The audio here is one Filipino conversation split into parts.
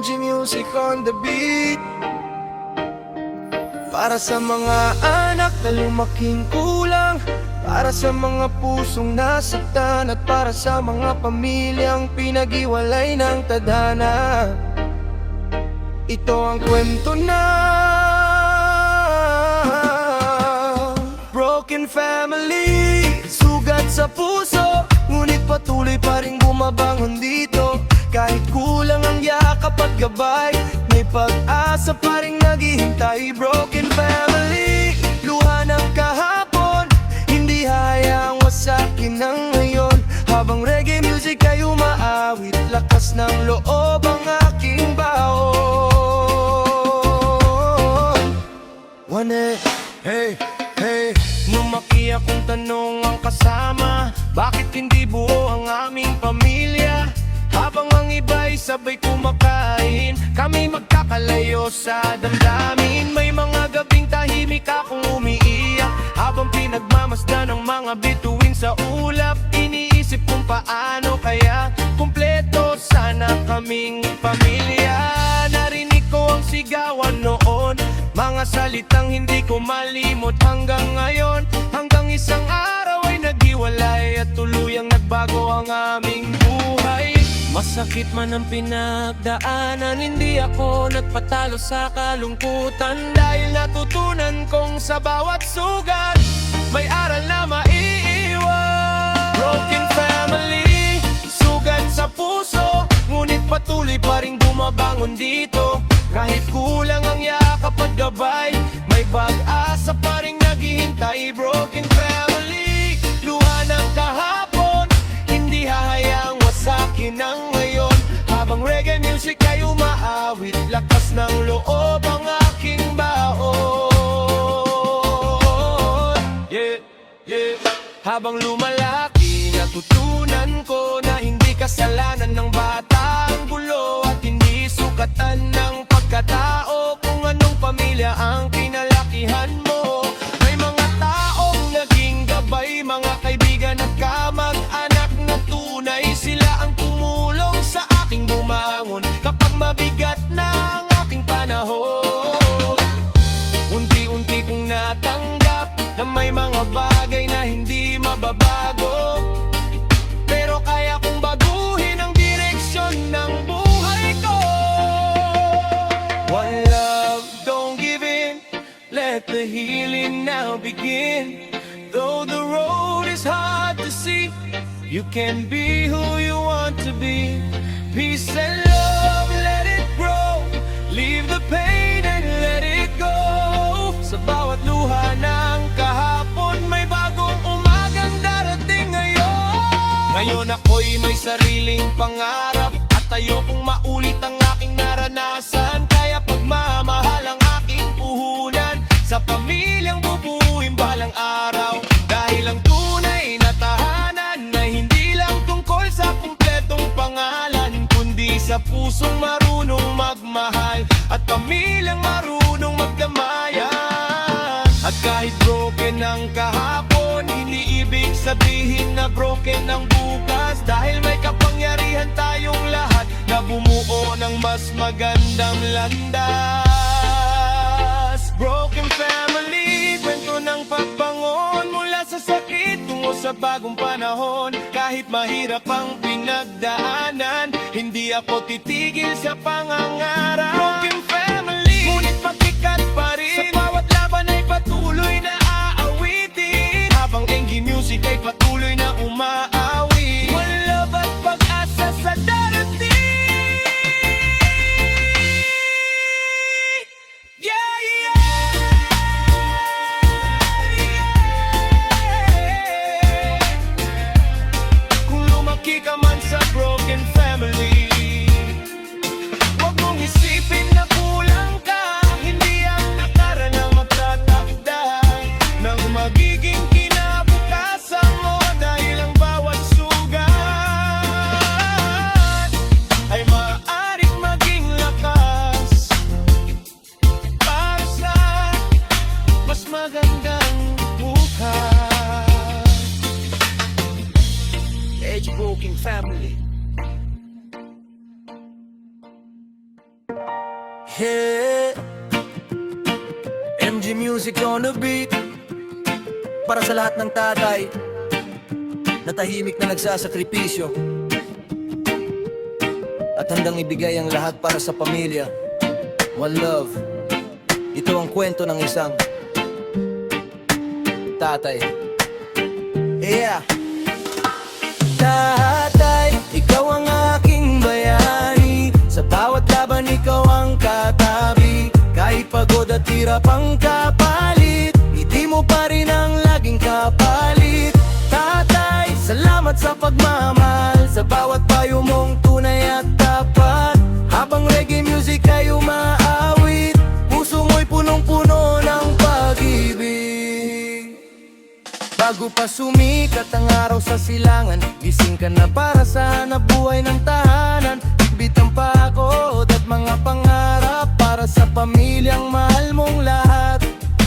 MG Music on the beat. Para sa mga anak na lumaking kulang, para sa mga pusong nasaktan, at para sa mga pamilyang pinag-iwalay ng tadhana. Ito ang kwento na broken family, sugat sa puso, ngunit patuloy pa rin bumabangon dito. Kahit kulang ang yakap at gabay, may pag-asa pa rin naghihintay. Broken family, luha ng kahapon, hindi hayaang wasakin ng ngayon. Habang reggae music ay umaawit, lakas ng loob ang aking baon. One hey, hey, lumaki akong tanong ang kasama, bakit hindi buo ang aming pamilya? Habang ang iba'y sabay kumakain, kami magkakalayo sa damdamin. May mga gabing tahimik akong umiiyak, habang pinagmamasdan ng mga bituin sa ulap. Iniisip kung paano kaya kumpleto sana kaming pamilya. Narinig ko ang sigawan noon, mga salitang hindi ko malimot hanggang ngayon. Hanggang isang araw ay naghiwalay at tuluyang nagbago ang aming buhay. Masakit man ang pinagdaanan, hindi ako nagpatalo sa kalungkutan. Dahil natutunan kong sa bawat sugat may aral na maiiwan. Broken family, sugat sa puso, ngunit patuloy pa rin bumabangon dito. Kahit kulang ang yakap at gabay, may pag-asa pa rin naghihintay. Broken family, luha ng kahapon, hindi hahayaang wasakin ng ngayon. Habang reggae music ay umaawit, lakas ng loob ang aking baon. Yeah, yeah. Habang lumalaki, natutunan ko na hindi kasalanan ng bata ang gulo, at hindi sukatan ng pagkatao kung anong pamilya ang kinalakihan mo. May mga taong naging gabay, mga kaibigan at kamag-anak na tunay. Sila ang tumulong sa aking bumangon kapag mabigat na ang aking panahon. Unti-unti kong natanggap na may mga bagay na hindi mababago, pero kaya kong baguhin ang direksyon ng buhay ko. One love, don't give in, let the healing now begin. Though the road is hard to see, you can be who you want to be. Peace and love, let it grow. Leave the pain and let it go. Sa bawat luha ng kahapon, may bagong umagang darating ngayon. Ngayon ako'y may sariling pangarap, at ayokong maulit ang aking naranasan. Kaya pagmamahal ang aking puhunan, sa pamilyang bubuuin balang araw. Dahil ang tunay na tahanan ay hindi lang tungkol sa kumpletong pangalan, kundi sa pusong marunong magmahal at pamilyang marunong magdamayan. At kahit broken ang kahapon, hindi ibig sabihin na broken ang bukas. Dahil may kapangyarihan tayong lahat na bumuo ng mas magandang landas. Broken family, kwento ng pagbangon mula sa sakit tungo sa bagong panahon. Kahit mahirap ang pinagdaanan, hindi ako titigil sa pangangarap. Broken family, ngunit pakikat pa rin. Sa bawat laban ay patuloy na aawitin, habang MG Music ay patuloy na umaawi. One love at pag-asa sa darating. Yeah, yeah, yeah. Kung lumaki ka man sa broken family, huwag mong isipin na kulang ka. Hindi ang nakaraan ang magtatakda ng magiging kinabukasan mo. Dahil ang bawat sugat ay maaaring maging lakas para sa mas magandang buhay. Edge Broken Family. Yeah, MG Music on the beat. Para sa lahat ng tatay na tahimik na nagsasakripisyo at handang ibigay ang lahat para sa pamilya. One love. Ito ang kwento ng isang tatay. Yeah. Tatay, ikaw ang aking bayani. Sa bawat laban ikaw ang katabi. Kahit pagod at hirap ang kapalit, hindi mo pa rin ang laging kapalit. Tatay, salamat sa pagmamahal. Sa bawat payo mong tunay at tapat. Habang reggae music ay umaawit, puso mo'y punong-puno ng pag-ibig. Bago pa sumikat ang araw sa silangan, gising ka na para sa hanap buhay ng tahanan. Bitbit ang pagod at mga pangarap para sa pamilyang mahal mong lahat.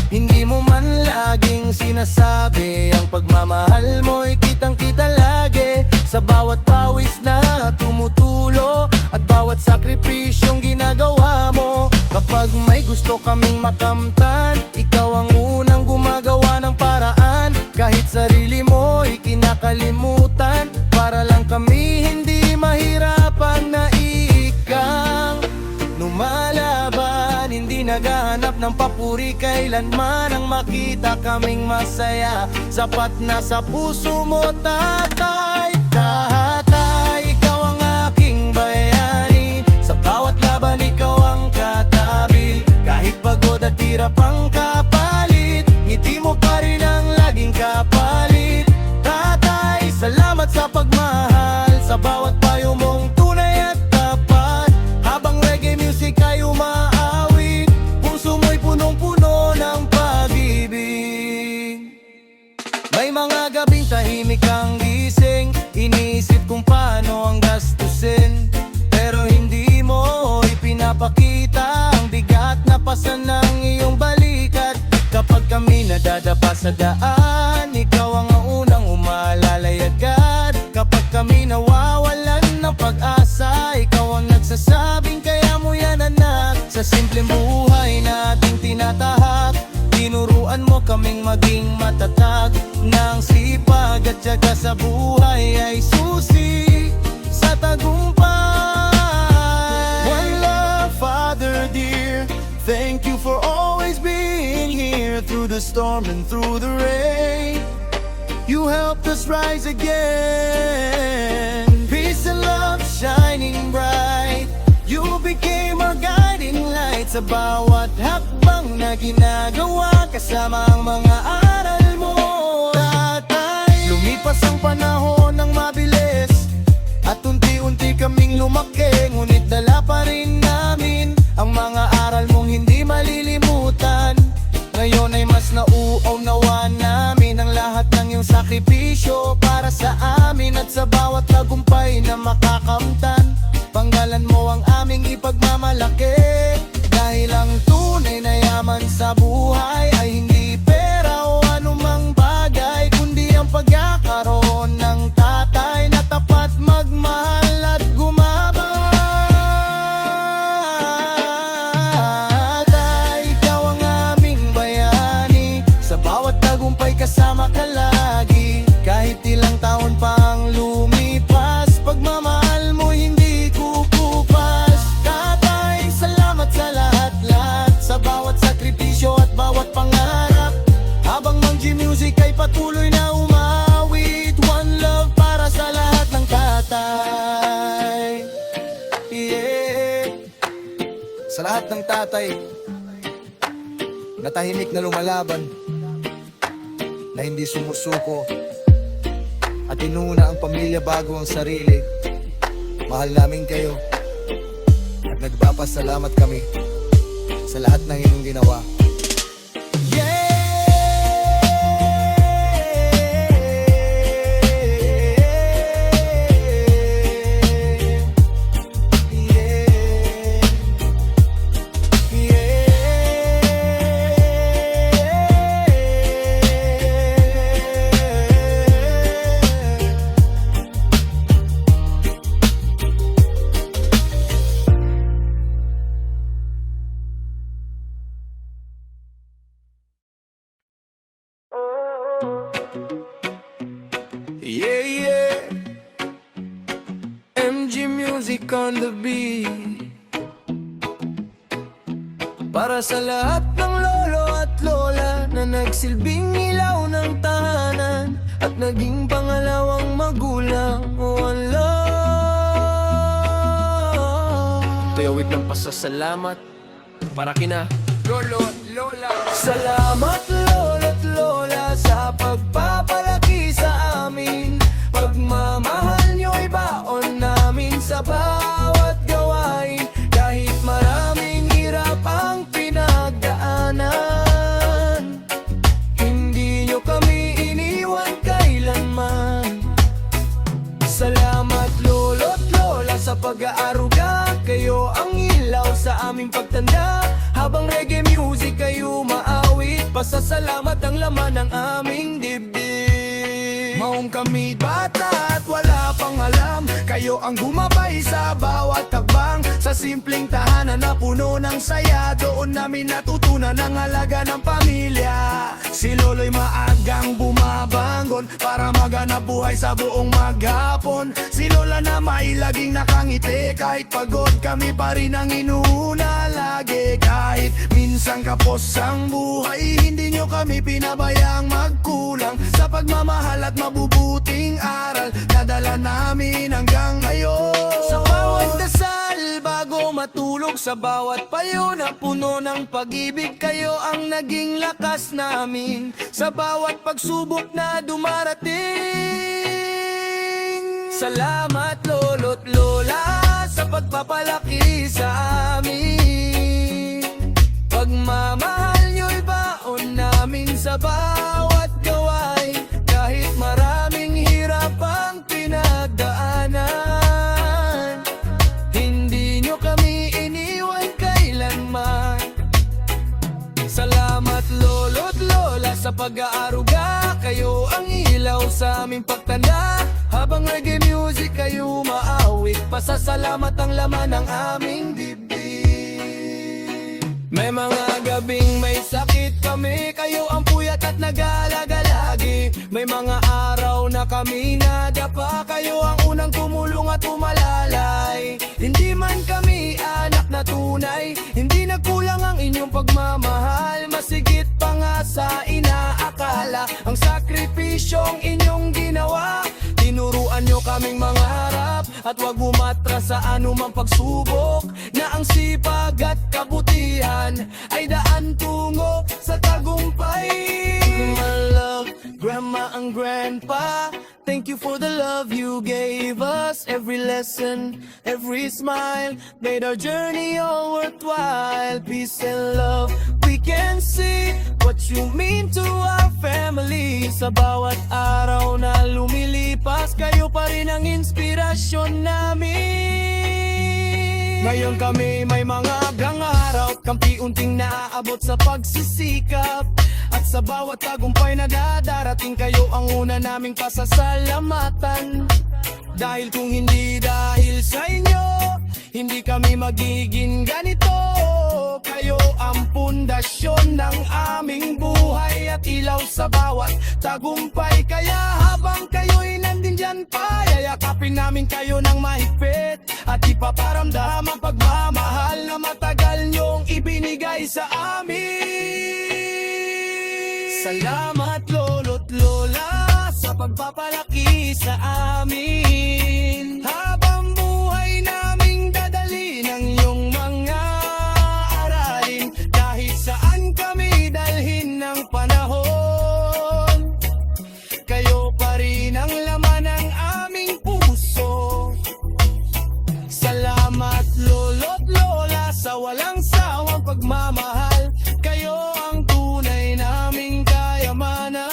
Hindi mo man laging sinasabi, ang pagmamahal mo'y kitang-kita lagi. Sa bawat pawis na tumutulo at bawat sakripisyong ginagawa mo. Kapag may gusto kaming makamtan, ikaw ang unang gumagawa ng paraan. Kahit sarili mo ikinakalimutan, para lang kami hindi mahirapan na ikang lumalaban. Hindi naghahanap ng papuri kailanman, ang makita kaming masaya. Sapat na sa puso mo, tatay. Tatay, ikaw ang aking bayani. Sa bawat laban ikaw ang katabi. Kahit pagod at hirap ang kapalit, ngiti mo pa rin ang laging kapalit. Tatay, salamat sa pagmahal. Sa bawat payo mong tunay at tapat. Habang reggae music ay umaawit, puso mo'y punong-puno ng pag-ibig. May mga gabing tahimik ang gising, iniisip kung paano ang gastusin, pero hindi mo ipinapakita ang bigat na pasan ng iyong balikat. Kapag kami nadadapa sa daan, ikaw ang unang umalalay agad. Kapag kami nawawalan ng pag-asa, ikaw ang nagsasabing kaya mo yan anak. Sa simpleng buhay nating tinatahak, tinuruan mo kaming maging matatag. Nang sipag at tiyaga sa buhay ay susi sa tagumpay. One love, Father dear, thank you for always being here. Through the storm and through the rain, you helped us rise again. Peace and love shining bright, you became our guiding light. Sa bawat hakbang na ginagawa, kasama ang mga aral mo, tatay. Lumipas ang panahon ng mabilis at unti-unti kaming lumaki, ngunit dala pa rin namin ang mga aral mong hindi malilimutan. Ngayon ay mas nauunawa namin ang lahat ng iyong sakripisyo para sa amin, at sa bawat tagumpay na makakamtan, panggalan mo ang aming ipagmamalaki. Dahil ang tunay na yaman sa buhay ay hindi pera o anumang bagay, kundi ang pagkakaroon ng tatay na tapat, magmahal at gumabay. Ikaw ang aming bayani, sa bawat tagumpay kasama ka lagi. Kahit ilang taon pang lumipas, pagmamahal mo hindi kukupas. Tatay, salamat sa lahat-lahat, sa bawat sakripisyo at bawat pangarap. Habang MG Music ay patuloy na umawit, one love para sa lahat ng tatay. Yeah. Sa lahat ng tatay na tahimik na lumalaban, na hindi sumusuko at inuna ang pamilya bago ang sarili, mahal namin kayo at nagpapasalamat kami sa lahat ng inyong ginawa. Yeah, yeah. MG Music on the beat. Para sa lahat ng lolo at lola na nagsilbing ilaw ng tahanan at naging pangalawang magulang. One love. Ito'y awit ng pasasalamat para kina lolo at lola. Salamat lolo at lola sa pagpapalaki sa amin. Pagmamahal nyo'y baon namin sa bawat gawain. Kahit maraming hirap ang pinagdaanan, hindi nyo kami iniwan kailanman. Salamat lolo't lola sa pag-aaruga. Kayo ang ilaw sa aming pagtanda. Habang reggae music kayo maawit, pasasalamat ang laman ng aming dibdib. Maong kami bata at wala pang alam, kayo ang gumabay sa bawat takbang. Sa simpleng tahanan na puno ng saya, doon namin natutunan ang halaga ng pamilya. Si lolo'y maagang bumabangon para maganap buhay sa buong maghapon. Si lola na may laging nakangiti, kahit pagod kami pa rin ang inuuna lagi. Kahit minsan kapos ang buhay, hindi nyo kami pinabayang magkulang. Sa pagmamahal at mabubuting aral, nadala namin hanggang ngayon. Sa bawat dasal bago matulog, sa bawat payo na puno ng pag-ibig, kayo ang naging lakas namin. Sa bawat pagsubok na dumarating, salamat lolo't lola sa pagpapalaki sa amin. Pagmamahal nyo'y baon namin sa bawat gawain. Kahit maraming hirap ang pinagdaanan, hindi nyo kami iniwan kailanman. Salamat lolo't lola sa pag-aaruga. Kayo ang ilaw sa aming pagtanda. Habang reggae music kayo maawit, pasasalamat ang laman ng aming dibdib. May mga gabing may sakit kami, kayo ang puyat at nag-aalaga lagi. May mga araw na kami nadapa, kayo ang unang tumulong at umalalay. Hindi man kami anak na tunay, hindi nagkulang ang inyong pagmamahal. Masigit pa nga sa inaakala ang sakripisyong inyong ginawa. Tinuruan nyo kaming mangarap at wag umatras sa anumang pagsubok, na ang sipag at kabutihan ay daan tungo sa tagumpay. My love, grandma and grandpa, thank you for the love you gave us. Every lesson, every smile made our journey all worthwhile. Peace and love, we can see what you mean to our family. Sa bawat araw na lumilipas, kayo pa rin ang inspirasyon namin. Ngayon kami may mga pangarap, kampi-unting naaabot sa pagsisikap. At sa bawat tagumpay na dadarating, kayo ang una naming pasasalamatan. Dahil kung hindi dahil sa inyo, hindi kami magiging ganito. Kayo ang pundasyon ng aming buhay at ilaw sa bawat tagumpay. Kaya habang kayo'y nandin dyan pa, yayakapin namin kayo ng mahigpit at ipaparamdam ang pagmamahal na matagal nyong ibinigay sa amin. Salamat lolo't lola sa pagpapalaki sa amin. Habang buhay naming dadali ng iyong mga aralin, kahit saan kami dalhin ng panahon, kayo pa rin ang laman ng aming puso. Salamat lolo't lola sa walang sawang pagmamahal. Kayo ang tunay naming kayamanan.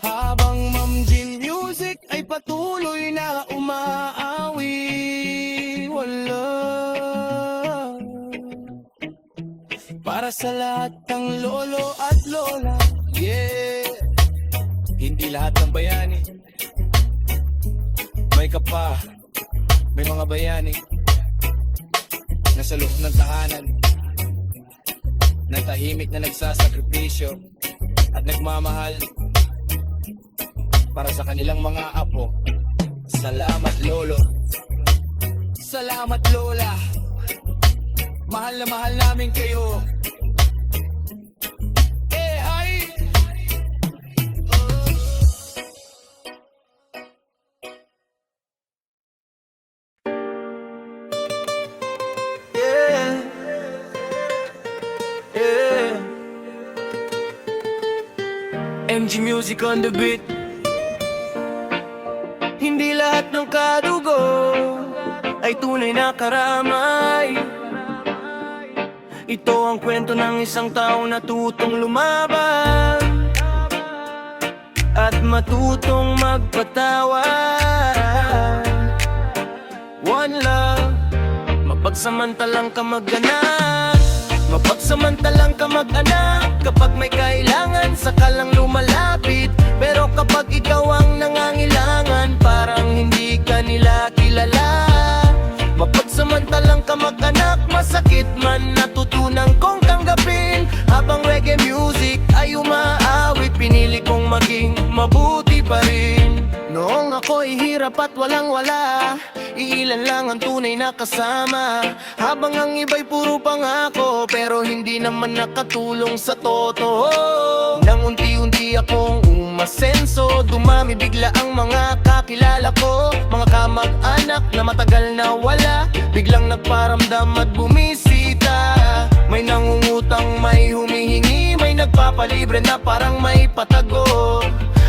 Habang Ma'am Jean Music ay patuloy na umaawi, wala. Para sa lahat ng lolo at lola, yeah. Hindi lahat ng bayani may kapa, may mga bayani na sa loob ng tahanan, na tahimik na nagsasakripisyo at nagmamahal para sa kanilang mga apo. Salamat Lolo. Salamat Lola. Mahal na mahal namin kayo. Eh, hi! Yeah. Yeah. MG Music on the beat. Hindi lahat ng kadugo ay tunay na karamay. Ito ang kwento ng isang taong natutong lumaban at matutong magpatawad. One love, mapagsamantalang ka mag-anak, mapagsamantalang ka mag-anak. Kapag may kailangan, saka lang lumalapit. Pero kapag ikaw ang nangangailangan, parang hindi ka nila kilala. Mapagsamantalang ka mag-anak, masakit man natutunan kong tanggapin. Habang reggae music ay umaawit, pinili kong maging mabuti pa rin. Noong ako'y hirap at walang wala, iilan lang ang tunay na kasama. Habang ang iba'y puro pangako, pero hindi naman nakatulong sa totoo. Nang unti-unti akong umasenso, dumami bigla ang mga kakilala ko. Mga kamag-anak na matagal na wala, biglang nagparamdam at bumisita. May nangungutang, may humihingi, may nagpapalibre na parang may patago.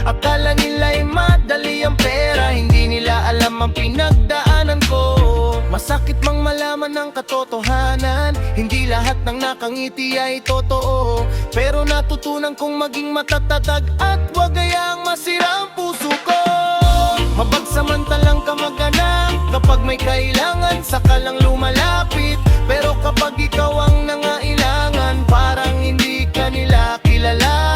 Akala nila'y madali ang pera, hindi nila alam ang pinagdaanan ko. Masakit mang malaman ng katotohanan, hindi lahat ng nakangiti ay totoo. Pero natutunan kong maging matatatag at wag hayaang masira ang puso ko. Mapagsamantalang ka mag-anak, kapag may kailangan, saka lang lumalapit. Pero kapag ikaw ang nangailangan, parang hindi ka nila kilala.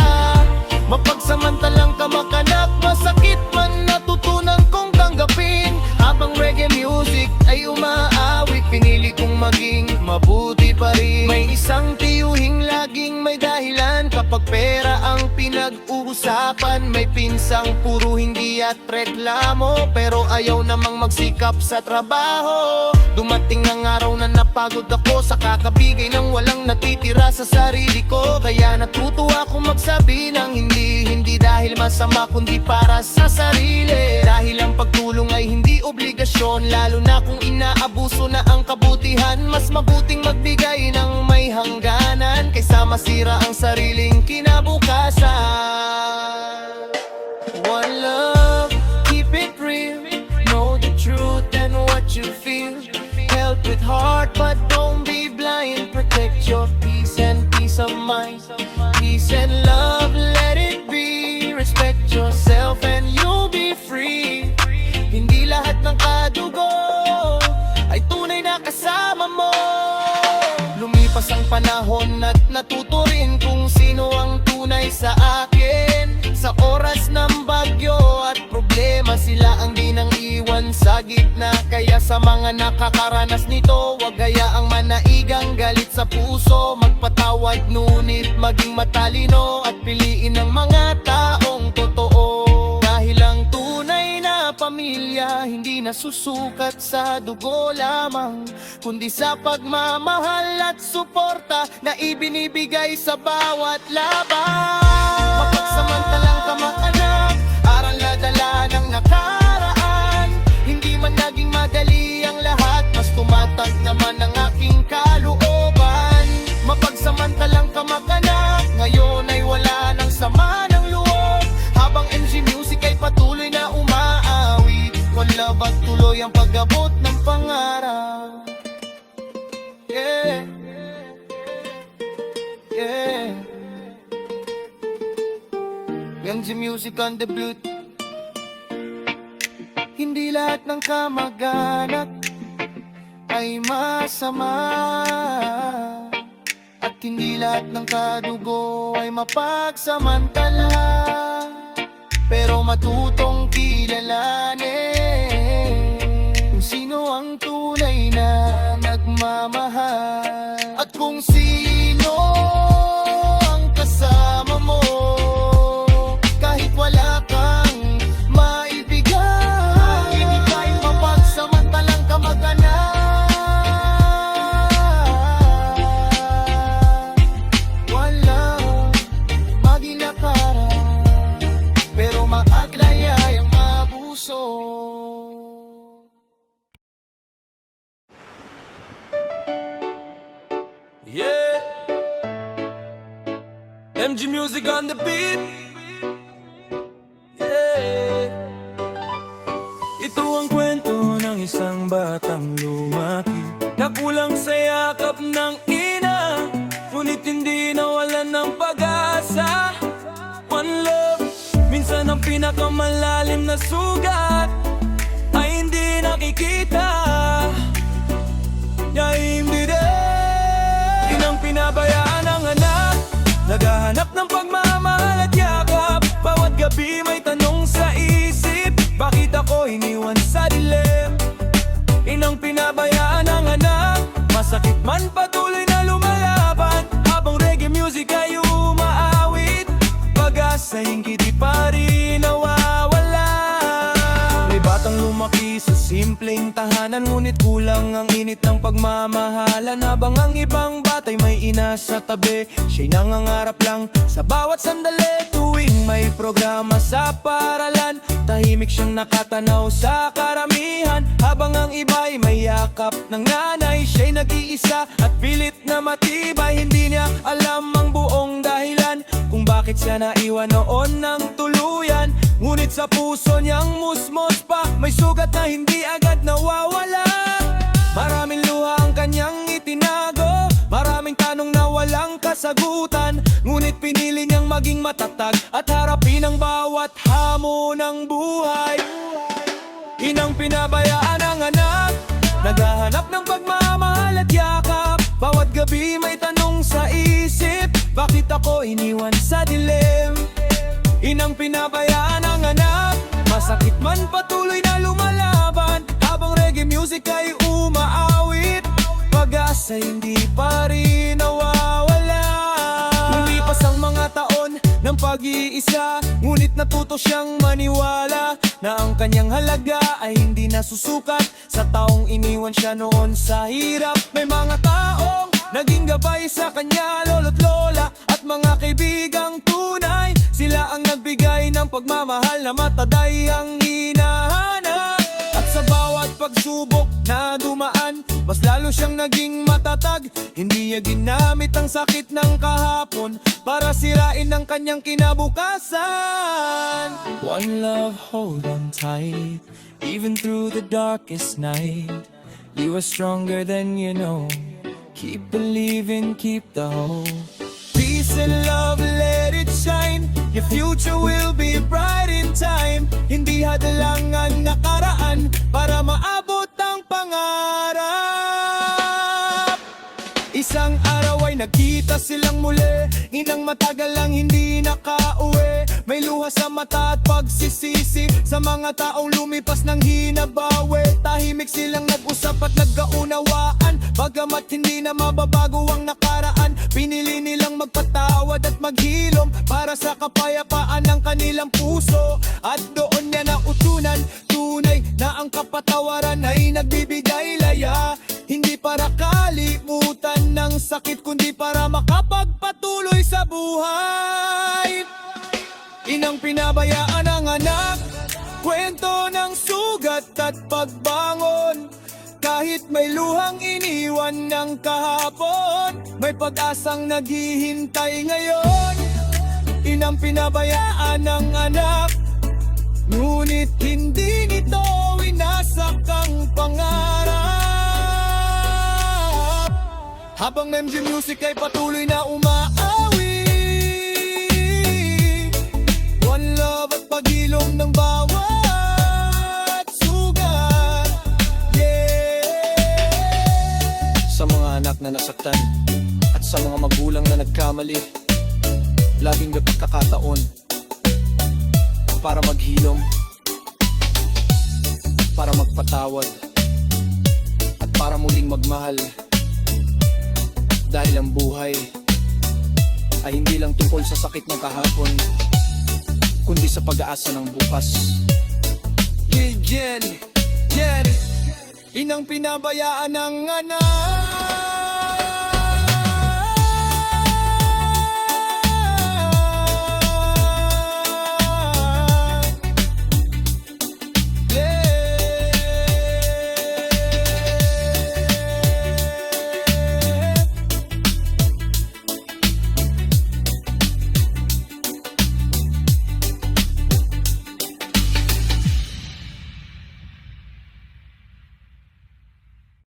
Mapagsamantalang ka mag-anak, masakit man natutunan kong tanggapin. Habang reggae music ay umaawit, pinili kong maging mabuti pa rin. May isang tiyuhing laging may dahilan, kapag pera ang pinag-uusapan. May pinsang puro hindi at reklamo, pero ayaw namang magsikap sa trabaho. Dumating ang araw na napagod ako sa kakabigay ng walang natitira sa sarili ko. Kaya natutuwa akong magsabi ng hindi dahil masama kundi para sa sarili. Dahil ang pagtulong ay hindi obligasyon, lalo na kung inaabuso na ang kabutihan. Mas mabuting magbigay ng may hangganan kaysa masira ang sariling kinabukasan. One love, keep it real, know the truth and what you feel. Help with heart but don't be blind, protect your peace and peace of mind. Peace and love, let it be, respect yourself and you'll be free. Hindi lahat ng kadugo ay tunay na kasama mo. Lumipas ang panahon at natuto rin kung sino ang tunay sa akin. Sa oras ng bagyo at problema, sila ang di nang iwan sa gitna. Kaya sa mga nakakaranas nito, wag hayaang manaigang galit sa puso. Magpatawad ngunit maging matalino at piliin ang mga taong totoo. Dahil ang tunay na pamilya hindi nasusukat sa dugo lamang, kundi sa pagmamahal at suporta na ibinibigay sa bawat laban. Mapagsamantalang ka mag-anak, aral na dala ng nakaraan. Hindi man naging madali ang lahat, mas tumatag naman ang aking kalooban. Mapagsamantalang ka mag-anak, ngayon ay wala nang sama ng loob. Habang MG Music ay patuloy na umaawit, one love at tuloy ang pag-abot ng pangarap. Yeah, yeah. MG Music on the beat. Hindi lahat ng kamag-anak ay masama, at hindi lahat ng kadugo ay mapagsamantala. Pero matutong kilalanin kung sino ang tunay na nagmamahal, at kung sino ang kasama mo kahit wala kang MG Music on the beat. Yeah. Ito ang kwento ng isang batang lumaki na kulang sa yakap ng ina, ngunit hindi nawalan ng pag-asa. One love, minsan ang pinakamalalim na sugat ay hindi nakikita. Inang pinabayaan ng anak, naghahanap ng pagmamahal at yakap. Bawat gabi may tanong sa isip, bakit ako iniwan sa dilim? Inang pinabayaan ng anak, masakit man patuloy na lumalaban, habang reggae music ay umaawit, pag-asa hindi pa rin nawawala. May batang lumaki sa simpleng tahanan, ngunit kulang ang init ng pagmamahalan. Habang ang ibang batay may ina sa tabi, siya'y nangangarap lang sa bawat sandali. Tuwing may programa sa paralan, tahimik siyang nakatanaw sa karamihan. Habang ang iba'y may yakap ng nanay, siya'y nag-iisa at pilit na matibay. Hindi niya alam ang buong dahilan kung bakit siya naiwan noon ng tuluyan. Ngunit sa puso niyang musmos pa may sugat na hindi agad nawawala. Maraming luha ang kanyang itinago, maraming tanong na walang kasagutan. Ngunit pinili niyang maging matatag at harapin ang bawat hamon ng buhay. Inang pinabayaan ng anak, naghahanap ng pagmamahal at yakap. Bawat gabi may tanong sa isip, bakit ako iniwan sa dilim? Inang pinabayaan ng anak, masakit man patuloy na lumalaban, habang reggae music ay umaawit, pag-asa hindi pa rin nawawala. Lumipas ang mga taon ng pag-iisa, ngunit natuto siyang maniwala na ang kanyang halaga ay hindi nasusukat sa taong iniwan siya noon sa hirap. May mga taong naging gabay sa kanya, lolo't lola at mga kaibigang tunay. Sila ang nagbigay ng pagmamahal na mataday ang hinahanap. At sa bawat pagsubok na dumaan, mas lalo siyang naging matatag. Hindi niya ginamit ang sakit ng kahapon para sirain ang kanyang kinabukasan. One love, hold on tight, even through the darkest night. You are stronger than you know. Keep believing, keep the hope. Peace and love, let it shine. Your future will be bright in time. Hindi hadalang ang nakaraan para maabot ang pangarap. Isang araw ay nagkita silang muli, inang matagal lang hindi nakauwi. May luha sa mata at pagsisisi sa mga taong lumipas ng hinabawi. Tahimik silang nag-usap at nagkaunawaan, bagamat hindi na mababago ang nakaraan. Pinili nilang magpatawad at maghilom para sa kapayapaan ng kanilang puso. At doon niya nautunan, tunay na ang kapatawaran ay nagbibigay laya. Hindi para kalimutan ng sakit, kundi para makapagpatuloy sa buhay. Inang pinabayaan ng anak, kwento ng sugat at pagbangon. Kahit may luhang iniwan ng kahapon, may pag-asang naghihintay ngayon. Inang pinabayaan ng anak, ngunit hindi nito winasak ang pangarap. Habang MG Music ay patuloy na umaawi, one love at pag-ilom ng bawat sugat. Sa mga anak na nasaktan at sa mga magulang na nagkamali, laging may pagkakataon para maghilom, para magpatawad, at para muling magmahal. Dahil ang buhay ay hindi lang tungkol sa sakit ng kahapon, kundi sa pag-aasa ng bukas. Inang pinabayaan ng anak,